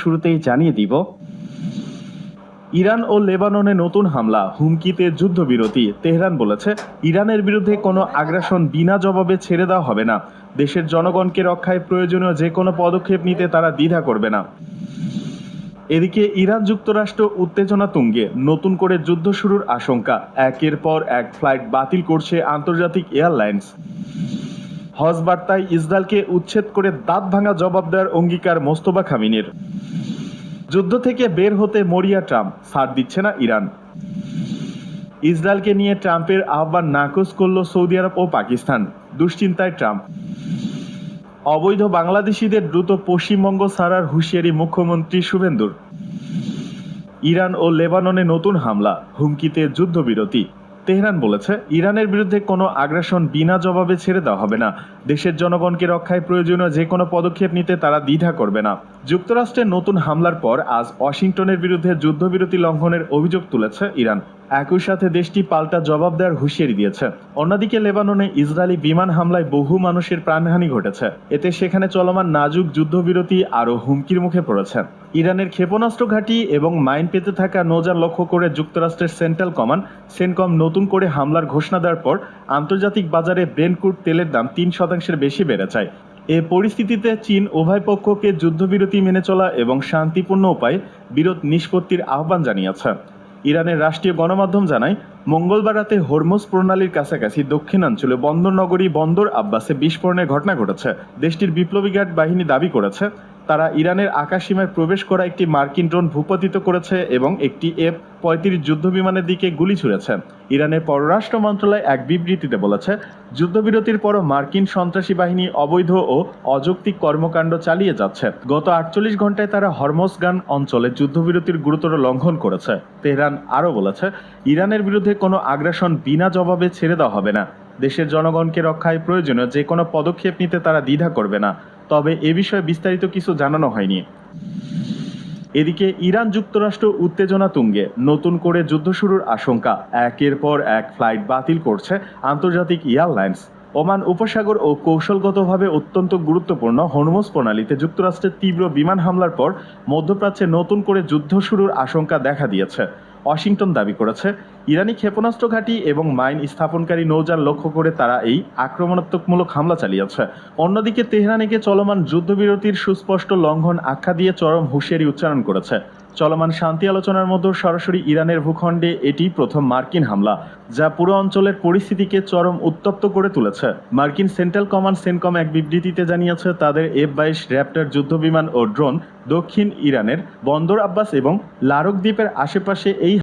শুরুতেই জানিয়ে দিব, ইরান ও লেবাননে নতুন হামলা, হুমকিতে যুদ্ধবিরতি। তেহরান বলেছে, ইরানের বিরুদ্ধে কোনো আগ্রাসন বিনা জবাবে ছেড়ে দেওয়া হবে না। দেশের জনগণকে রক্ষায় প্রয়োজনীয় যে কোনো পদক্ষেপ নিতে তারা দ্বিধা করবে না। এদিকে ইরান যুক্তরাষ্ট্র উত্তেজনা তুঙ্গে, নতুন করে যুদ্ধ শুরুর আশঙ্কা। একের পর এক ফ্লাইট বাতিল করছে আন্তর্জাতিক এয়ারলাইন্স। হজ বার্তায় ইসরায়েলকে উচ্ছেদ করে দাঁত ভাঙা জবাব দেওয়ার অঙ্গীকার মোস্তফা খামিনির। যুদ্ধ থেকে বের হতে মরিয়া ট্রাম্প, ছাড় দিচ্ছে না ইরান। ইসরায়েলকে নিয়ে ট্রাম্পের আহ্বান নাকচ করল সৌদি আরব ও পাকিস্তান, দুশ্চিন্তায় ট্রাম্প। অবৈধ বাংলাদেশিদের দ্রুত পশ্চিমবঙ্গ ছাড়ার হুঁশিয়ারি মুখ্যমন্ত্রী শুভেন্দুর। ইরান ও লেবাননে নতুন হামলা, হুমকিতে যুদ্ধবিরতি। তেহরান বলেছে, ইরানের বিরুদ্ধে কোনো আগ্রাসন বিনা জবাবে ছেড়ে দেওয়া হবে না। দেশের জনগণকে রক্ষায় প্রয়োজনীয় যে কোনো পদক্ষেপ নিতে তারা দ্বিধা করবে না। যুক্তরাষ্ট্রের নতুন হামলার পর আজ ওয়াশিংটনের বিরুদ্ধে যুদ্ধবিরতি লঙ্ঘনের অভিযোগ তুলেছে ইরান। একই সাথে দেশটি পাল্টা জবাব দেওয়ার হুঁশিয়ারি দিয়েছে। অন্যদিকে লেবাননে ইসরায়েলি বিমান হামলায় বহু মানুষের প্রাণহানি ঘটেছে। এতে সেখানে চলমান নাজুক যুদ্ধবিরতি আরও হুমকির মুখে পড়েছে। ইরানের ক্ষেপণাস্ত্র ঘাঁটি এবং মাইন পেতে থাকা নৌযান লক্ষ্য করে যুক্তরাষ্ট্রের সেন্ট্রাল কমান্ড সেনকম নতুন করে হামলার ঘোষণা দেওয়ার পর আন্তর্জাতিক বাজারে ব্রেন্ট ক্রুড তেলের দাম 3% বেশি বেড়ে যায়। এ পরিস্থিতিতে চীন উভয় পক্ষকে যুদ্ধবিরতি মেনে চলা এবং শান্তিপূর্ণ উপায়ে বিরোধ নিষ্পত্তির আহ্বান জানিয়েছে। ইরানের রাষ্ট্রীয় গণমাধ্যম জানায়, মঙ্গলবার রাতে হরমুজ প্রণালীর কাছাকাছি দক্ষিণাঞ্চলে বন্দর নগরী বন্দর আব্বাসে বিস্ফোরণের ঘটনা ঘটেছে। দেশটির বিপ্লবী গার্ড বাহিনী দাবি করেছে, তারা ইরানের আকাশসীমায় প্রবেশ করা একটি মার্কিন ড্রোন ভূপাতিত করেছে এবং একটি F-35 যুদ্ধবিমানের দিকে গুলি ছুড়েছে। ইরানের পররাষ্ট্র মন্ত্রণালয় এক বিবৃতিতে বলেছে, যুদ্ধবিরতির পরও মার্কিন সন্ত্রাসী বাহিনী অবৈধ ও অযৌক্তিক কর্মকাণ্ড চালিয়ে যাচ্ছে। গত 48 ঘন্টায় তারা হরমোজগান অঞ্চলে যুদ্ধবিরতির গুরুতর লঙ্ঘন করেছে। তেহরান আরও বলেছে, ইরানের বিরুদ্ধে কোনো আগ্রাসন বিনা জবাবে ছেড়ে দেওয়া হবে না। দেশের জনগণকে রক্ষায় প্রয়োজনীয় যে কোনো পদক্ষেপ নিতে তারা দ্বিধা করবে না। তবে এ বিষয়ে বিস্তারিত কিছু জানানো হয়নি। এদিকে ইরান যুক্তরাষ্ট্র উত্তেজনা তুঙ্গে, নতুন করে যুদ্ধ শুরুর আশঙ্কা। একের পর এক ফ্লাইট বাতিল করছে আন্তর্জাতিক এয়ারলাইন্স। ওমান উপসাগর ও কৌশলগতভাবে অত্যন্ত গুরুত্বপূর্ণ হরমুজ প্রণালীতে যুক্তরাষ্ট্রের তীব্র বিমান হামলার পর মধ্যপ্রাচ্যে নতুন করে যুদ্ধ শুরুর আশঙ্কা দেখা দিয়েছে। ওয়াশিংটন দাবি করেছে, ইরানি ক্ষেপণাস্ত্র ঘাঁটি এবং মাইন স্থাপনকারী নৌযান লক্ষ্য করে তারা এই আক্রমণাত্মকমূলক হামলা চালিয়েছে। অন্যদিকে তেহরানকে চলমান যুদ্ধবিরতির সুস্পষ্ট লঙ্ঘন আখ্যা দিয়ে চরম হুঁশিয়ারি উচ্চারণ করেছে। চলমান শান্তি আলোচনার মধ্যে সরাসরি ইরানের ভূখণ্ডে এটি প্রথম মার্কিন হামলা, যা পুরো অঞ্চলের পরিস্থিতিকে চরম উত্তপ্ত করে তুলেছে। মার্কিন সেন্ট্রাল কমান্ড সেনকম এক বিবৃতিতে জানিয়েছে, তাদের F-22 র্যাপ্টর যুদ্ধবিমান ও ড্রোন দক্ষিণ ইরানের বন্দর আব্বাস এবং লারক দ্বীপের আশেপাশে এই